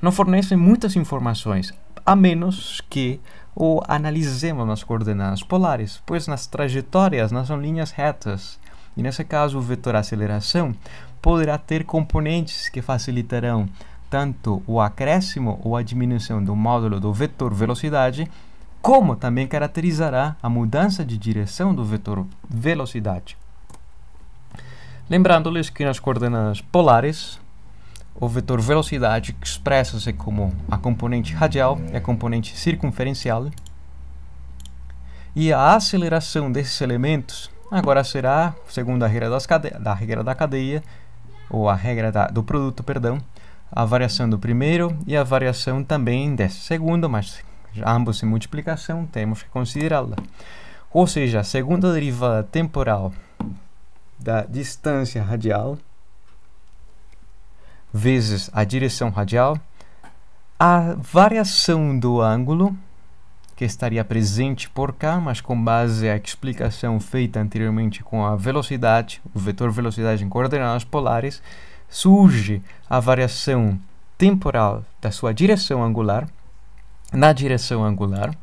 S1: Não fornecem muitas informações, a menos que o analisemos nas coordenadas polares, pois nas trajetórias não são linhas retas, e nesse caso o vetor aceleração poderá ter componentes que facilitarão tanto o acréscimo ou a diminuição do módulo do vetor velocidade, como também caracterizará a mudança de direção do vetor velocidade. Lembrando-lhes que nas coordenadas polares, o vetor velocidade expressa-se como a componente radial e a componente circunferencial, e a aceleração desses elementos agora será, segundo a regra da cadeia, ou a regra do produto, perdão, a variação do primeiro e a variação também desse segundo, mas ambos em multiplicação, temos que considerá-la. Ou seja, a segunda derivada temporal da distância radial vezes a direção radial, a variação do ângulo, que estaria presente por cá, mas com base à explicação feita anteriormente com a velocidade, o vetor velocidade em coordenadas polares, surge a variação temporal da sua direção angular, na direção angular,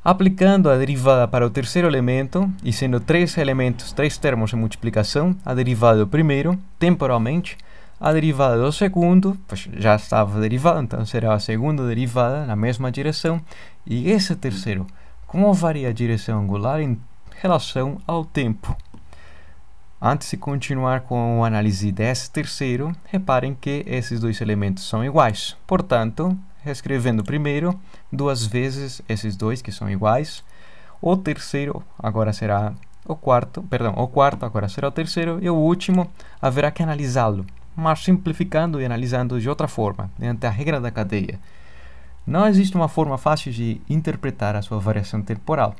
S1: aplicando a derivada para o terceiro elemento, e sendo três termos em multiplicação, a derivada do primeiro, temporalmente, a derivada do segundo, pois já estava derivada, então será a segunda derivada na mesma direção, e esse terceiro, como varia a direção angular em relação ao tempo. Antes de continuar com a análise desse terceiro, reparem que esses dois elementos são iguais. Portanto, reescrevendo primeiro, duas vezes esses dois que são iguais, o terceiro agora será o quarto agora será o terceiro, e o último haverá que analisá-lo, mas simplificando e analisando de outra forma, mediante a regra da cadeia. Não existe uma forma fácil de interpretar a sua variação temporal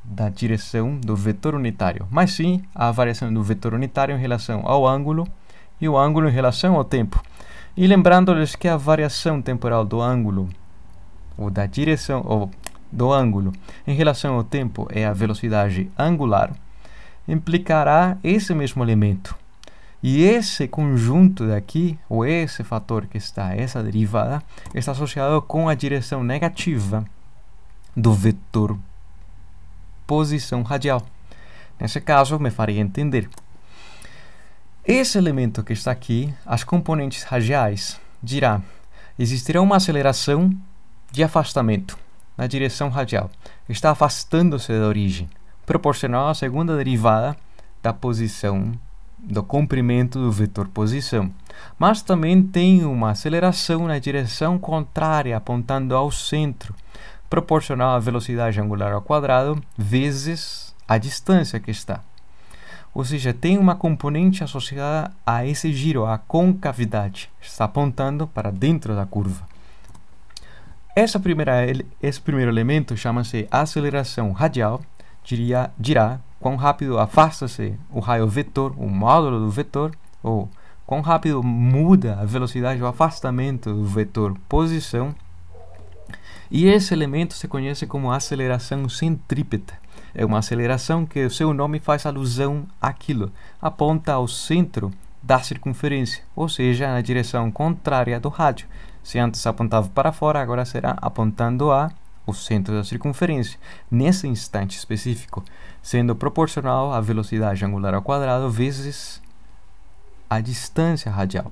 S1: da direção do vetor unitário, mas sim a variação do vetor unitário em relação ao ângulo e o ângulo em relação ao tempo. E lembrando-lhes que a variação temporal do ângulo ou da direção ou do ângulo em relação ao tempo é a velocidade angular, implicará esse mesmo elemento. E esse conjunto daqui, ou esse fator que está, essa derivada, está associado com a direção negativa do vetor posição radial. Nesse caso, me farei entender. Esse elemento que está aqui, as componentes radiais, dirá: existirá uma aceleração de afastamento na direção radial. Está afastando-se da origem, proporcional à segunda derivada da posição do comprimento do vetor posição. Mas também tem uma aceleração na direção contrária, apontando ao centro, proporcional à velocidade angular ao quadrado vezes a distância que está. Ou seja, tem uma componente associada a esse giro, a concavidade. Está apontando para dentro da curva. Esse primeiro elemento chama-se aceleração radial. Dirá quão rápido afasta-se o raio vetor, o módulo do vetor, ou quão rápido muda a velocidade ou afastamento do vetor posição. E esse elemento se conhece como aceleração centrípeta. É uma aceleração que o seu nome faz alusão àquilo, aponta ao centro da circunferência, ou seja, na direção contrária do rádio. Se antes apontava para fora, agora será apontando ao centro da circunferência, nesse instante específico, sendo proporcional à velocidade angular ao quadrado vezes a distância radial.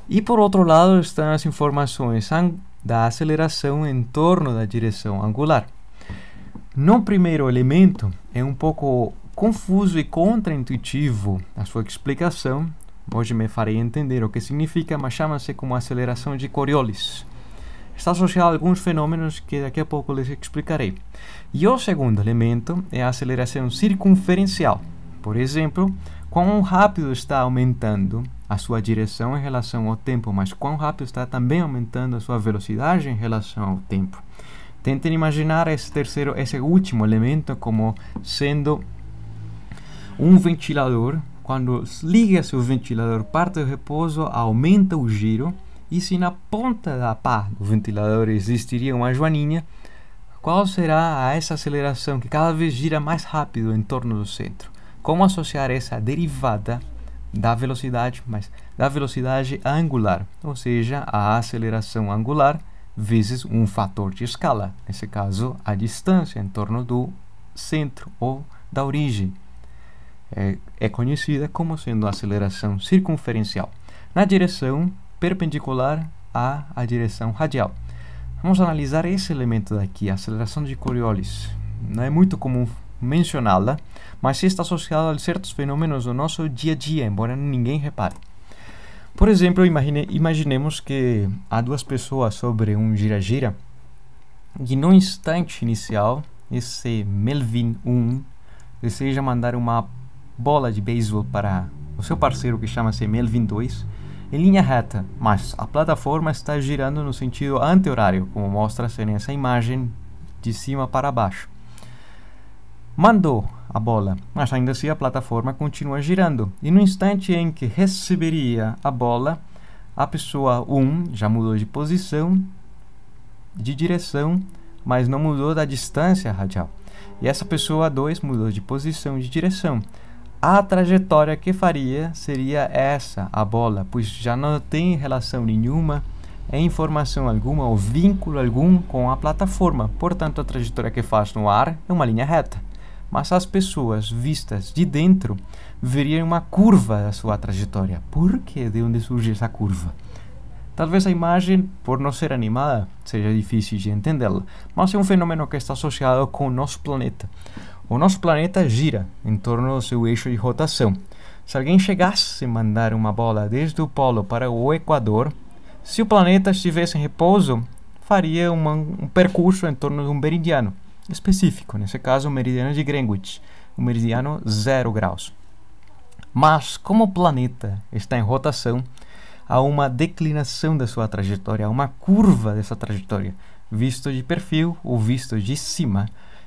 S1: E por outro lado estão as informações da aceleração em torno da direção angular. No primeiro elemento, é um pouco confuso e contraintuitivo a sua explicação. Hoje me farei entender o que significa, mas chama-se como aceleração de Coriolis. Está associado a alguns fenômenos que daqui a pouco lhes explicarei. E o segundo elemento é a aceleração circunferencial. Por exemplo, quão rápido está aumentando a sua direção em relação ao tempo, mas quão rápido está também aumentando a sua velocidade em relação ao tempo. Tentem imaginar esse último elemento como sendo um ventilador. Quando liga-se o ventilador, parte do repouso, aumenta o giro, e se na ponta da pá do ventilador existiria uma joaninha, qual será essa aceleração que cada vez gira mais rápido em torno do centro? Como associar essa derivada da velocidade, mas da velocidade angular, ou seja, a aceleração angular vezes um fator de escala, nesse caso a distância em torno do centro ou da origem. É conhecida como sendo a aceleração circunferencial, na direção perpendicular à direção radial. Vamos analisar esse elemento daqui, a aceleração de Coriolis. Não é muito comum mencioná-la, mas está associada a certos fenômenos do nosso dia a dia, embora ninguém repare. Por exemplo, imaginemos que há duas pessoas sobre um gira-gira e no instante inicial, esse Melvin 1 deseja mandar uma bola de beisebol para o seu parceiro que chama-se Melvin 2 em linha reta, mas a plataforma está girando no sentido anti-horário, como mostra-se nessa imagem de cima para baixo. Mandou a bola, mas ainda assim a plataforma continua girando. E no instante em que receberia a bola, a pessoa 1 já mudou de posição, de direção, mas não mudou da distância radial. E essa pessoa 2 mudou de posição e de direção. A trajetória que faria seria essa, a bola, pois já não tem relação nenhuma, informação alguma ou vínculo algum com a plataforma. Portanto, a trajetória que faz no ar é uma linha reta. Mas as pessoas vistas de dentro veriam uma curva da sua trajetória. Por que? De onde surge essa curva? Talvez a imagem, por não ser animada, seja difícil de entendê-la, mas é um fenômeno que está associado com o nosso planeta. O nosso planeta gira em torno do seu eixo de rotação. Se alguém chegasse a mandar uma bola desde o polo para o Equador, se o planeta estivesse em repouso, faria um percurso em torno de um meridiano específico, nesse caso o meridiano de Greenwich, o meridiano 0 graus. Mas, como o planeta está em rotação, há uma declinação da sua trajetória, há uma curva dessa trajetória, visto de perfil ou visto de cima.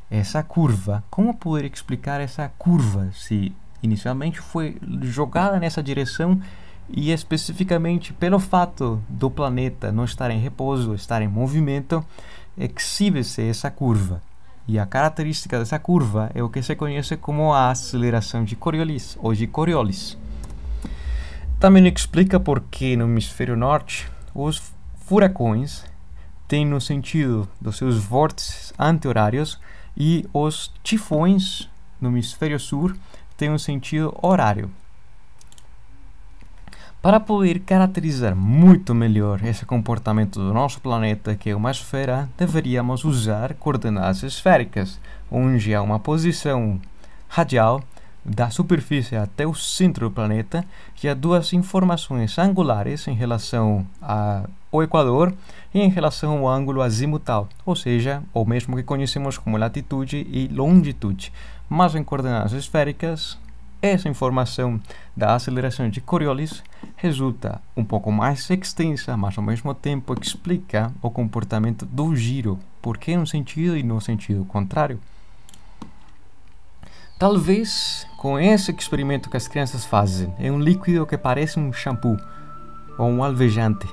S1: Essa curva, como poder explicar essa curva, se inicialmente foi jogada nessa direção e especificamente pelo fato do planeta não estar em repouso, estar em movimento, exhibe-se essa curva. E a característica dessa curva é o que se conhece como a aceleração de Coriolis, ou de Coriolis. Também explica por que no hemisfério norte os furacões têm no sentido dos seus vórtices anti-horários e os tifões no hemisfério sul têm um sentido horário. Para poder caracterizar muito melhor esse comportamento do nosso planeta, que é uma esfera, deveríamos usar coordenadas esféricas, onde há uma posição radial da superfície até o centro do planeta e há duas informações angulares em relação ao Equador e em relação ao ângulo azimutal, ou seja, o mesmo que conhecemos como latitude e longitude. Mas em coordenadas esféricas, essa informação da aceleração de Coriolis resulta um pouco mais extensa, mas ao mesmo tempo explica o comportamento do giro, porque em um sentido e no sentido contrário. Talvez com esse experimento que as crianças fazem, é um líquido que parece um shampoo ou um alvejante,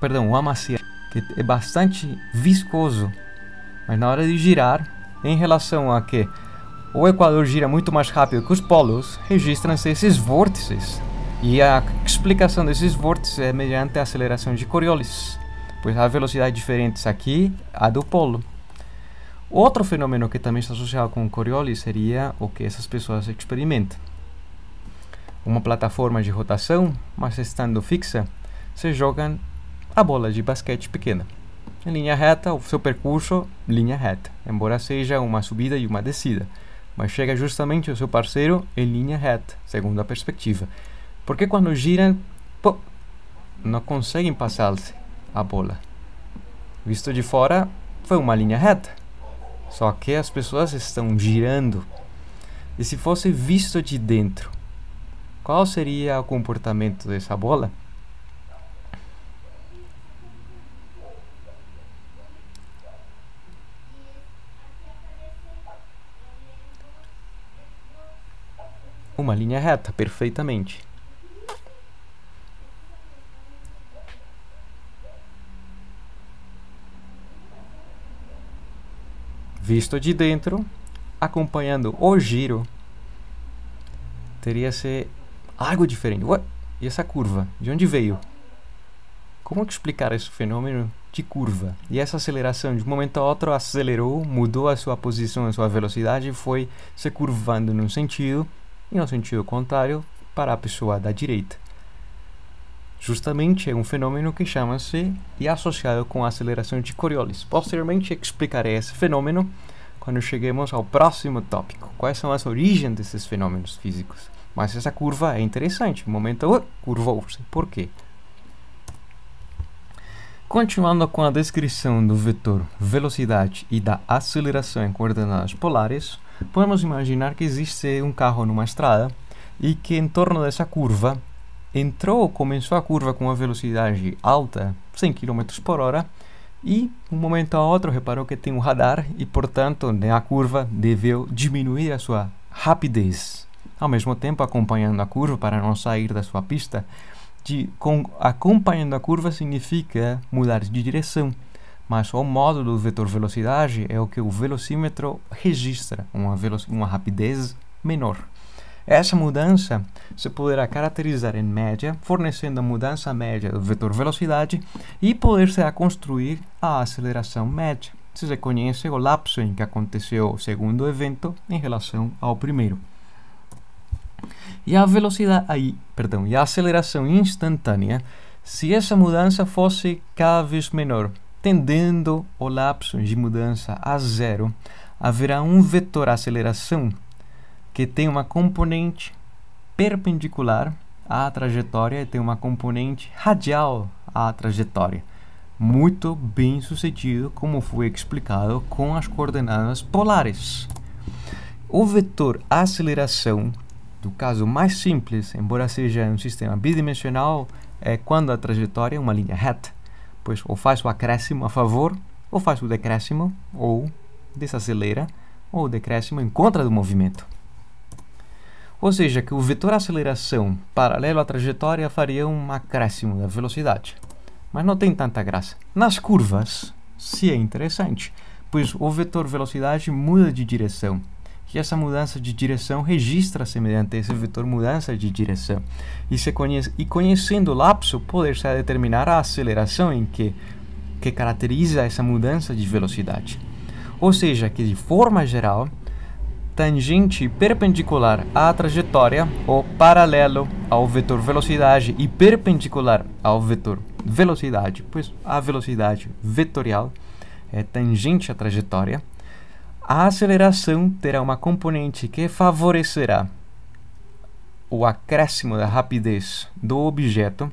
S1: um amaciante, que é bastante viscoso, mas na hora de girar, em relação a que o Equador gira muito mais rápido que os polos, registram-se esses vórtices. E a explicação desses vórtices é mediante a aceleração de Coriolis, pois há velocidades diferentes aqui a do polo. Outro fenômeno que também está associado com o Coriolis seria o que essas pessoas experimentam. Uma plataforma de rotação, mas estando fixa, se jogam a bola de basquete pequena. Em linha reta, o seu percurso, linha reta, embora seja uma subida e uma descida. Mas chega justamente o seu parceiro em linha reta, segundo a perspectiva. Porque quando giram, não conseguem passar-se a bola. Visto de fora, foi uma linha reta. Só que as pessoas estão girando. E se fosse visto de dentro, qual seria o comportamento dessa bola? Uma linha reta, perfeitamente. Visto de dentro, acompanhando o giro, teria ser algo diferente. Ué, e essa curva? De onde veio? Como explicar esse fenômeno de curva? E essa aceleração, de um momento a outro, acelerou, mudou a sua posição, a sua velocidade e foi se curvando num sentido e no sentido contrário para a pessoa da direita. Justamente é um fenômeno que chama-se e é associado com a aceleração de Coriolis. Posteriormente explicarei esse fenômeno quando cheguemos ao próximo tópico. Quais são as origens desses fenômenos físicos? Mas essa curva é interessante. No momento, curvou-se. Por quê? Continuando com a descrição do vetor velocidade e da aceleração em coordenadas polares, podemos imaginar que existe um carro numa estrada e que em torno dessa curva começou a curva com uma velocidade alta, 100 km por hora, e de um momento a outro reparou que tem um radar e, portanto, na curva deveu diminuir a sua rapidez. Ao mesmo tempo, acompanhando a curva para não sair da sua pista. Acompanhando a curva significa mudar de direção, mas o modo do vetor velocidade é o que o velocímetro registra, uma rapidez menor. Essa mudança se poderá caracterizar em média, fornecendo a mudança média do vetor velocidade e poder-se construir a aceleração média, se se conhece o lapso em que aconteceu o segundo evento em relação ao primeiro. E a e a aceleração instantânea, se essa mudança fosse cada vez menor, tendendo o lapso de mudança a zero, haverá um vetor aceleração que tem uma componente perpendicular à trajetória e tem uma componente radial à trajetória. Muito bem sucedido, como foi explicado com as coordenadas polares. O vetor aceleração, do caso mais simples, embora seja um sistema bidimensional, é quando a trajetória é uma linha reta, pois ou faz o acréscimo a favor, ou faz o decréscimo, ou desacelera, ou o decréscimo em contra do movimento. Ou seja, que o vetor aceleração paralelo à trajetória faria um acréscimo da velocidade. Mas não tem tanta graça. Nas curvas, sim é interessante, pois o vetor velocidade muda de direção. E essa mudança de direção registra-se mediante esse vetor mudança de direção. E conhecendo o lapso, poder-se determinar a aceleração em que caracteriza essa mudança de velocidade. Ou seja, que de forma geral, tangente perpendicular à trajetória ou paralelo ao vetor velocidade e perpendicular ao vetor velocidade, pois a velocidade vetorial é tangente à trajetória, a aceleração terá uma componente que favorecerá o acréscimo da rapidez do objeto,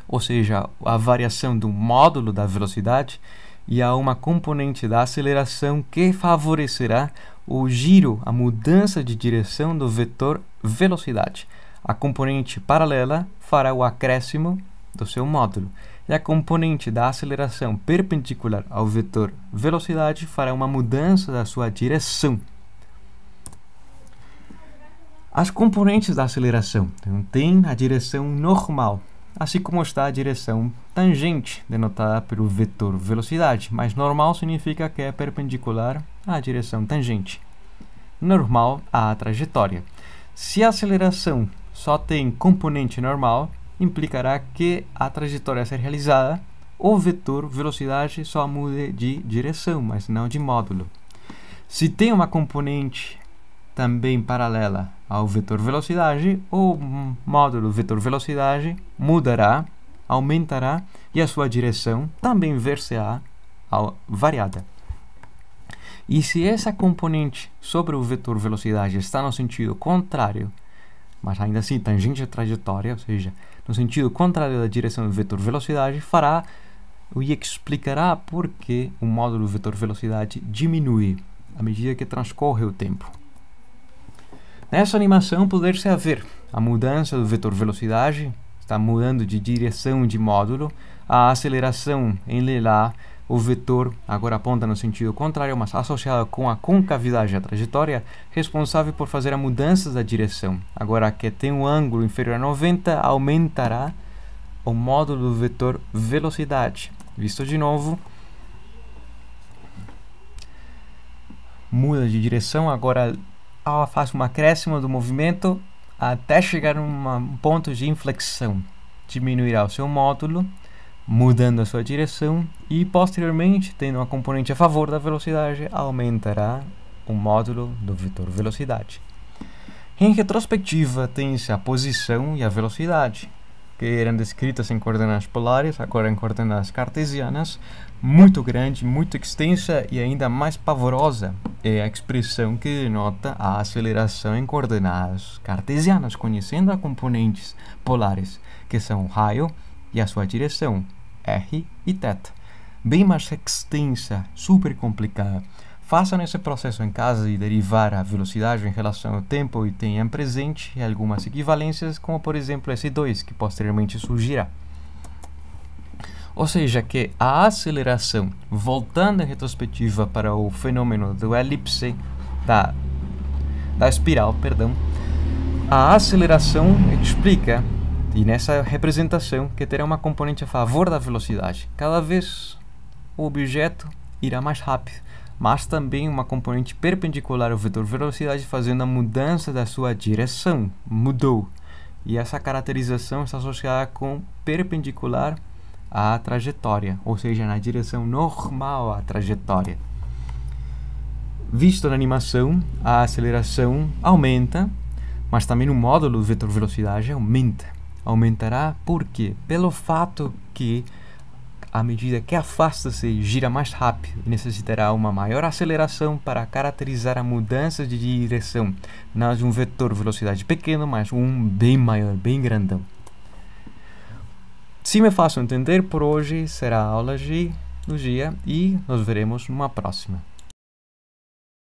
S1: ou seja, a variação do módulo da velocidade, e há uma componente da aceleração que favorecerá o giro, a mudança de direção do vetor velocidade. A componente paralela fará o acréscimo do seu módulo, e a componente da aceleração perpendicular ao vetor velocidade fará uma mudança da sua direção. As componentes da aceleração têm a direção normal, assim como está a direção tangente, denotada pelo vetor velocidade, mas normal significa que é perpendicular à direção tangente, normal à trajetória. Se a aceleração só tem componente normal, implicará que a trajetória a ser realizada, o vetor velocidade só muda de direção, mas não de módulo. Se tem uma componente também paralela ao vetor velocidade, o módulo vetor velocidade mudará, aumentará e a sua direção também ver-se-á variada. E se essa componente sobre o vetor velocidade está no sentido contrário, mas ainda assim tangente à trajetória, ou seja, no sentido contrário da direção do vetor velocidade, fará e explicará por que o módulo vetor velocidade diminui à medida que transcorre o tempo. Nessa animação poder-se ver a mudança do vetor velocidade, está mudando de direção de módulo, a aceleração em lilás, o vetor agora aponta no sentido contrário, mas associado com a concavidade da trajetória, responsável por fazer a mudança da direção. Agora que tem um ângulo inferior a 90, aumentará o módulo do vetor velocidade. Visto de novo, muda de direção, agora ela faz um acréscimo do movimento até chegar a um ponto de inflexão. Diminuirá o seu módulo, mudando a sua direção, e posteriormente, tendo uma componente a favor da velocidade, aumentará o módulo do vetor velocidade. Em retrospectiva, tem-se a posição e a velocidade, que eram descritas em coordenadas polares, agora em coordenadas cartesianas. Muito grande, muito extensa e ainda mais pavorosa é a expressão que denota a aceleração em coordenadas cartesianas, conhecendo as componentes polares, que são o raio e a sua direção, r e θ. Bem mais extensa, super complicada. Façam esse processo em casa e derivar a velocidade em relação ao tempo e tenham presente algumas equivalências, como por exemplo S2, que posteriormente surgirá. Ou seja, que a aceleração, voltando em retrospectiva para o fenômeno do elipse, da espiral, perdão, a aceleração explica, e nessa representação, que terá uma componente a favor da velocidade. Cada vez o objeto irá mais rápido, mas também uma componente perpendicular ao vetor velocidade, fazendo a mudança da sua direção. Mudou. E essa caracterização está associada com perpendicular à trajetória, ou seja, na direção normal à trajetória. Visto na animação, a aceleração aumenta, mas também o módulo do vetor velocidade aumentará por quê? Pelo fato que, à medida que afasta-se, gira mais rápido e necessitará uma maior aceleração para caracterizar a mudança de direção, não de um vetor velocidade pequeno, mas um bem maior, bem grandão. Se me faço entender, por hoje será a aula do dia e nos veremos numa próxima.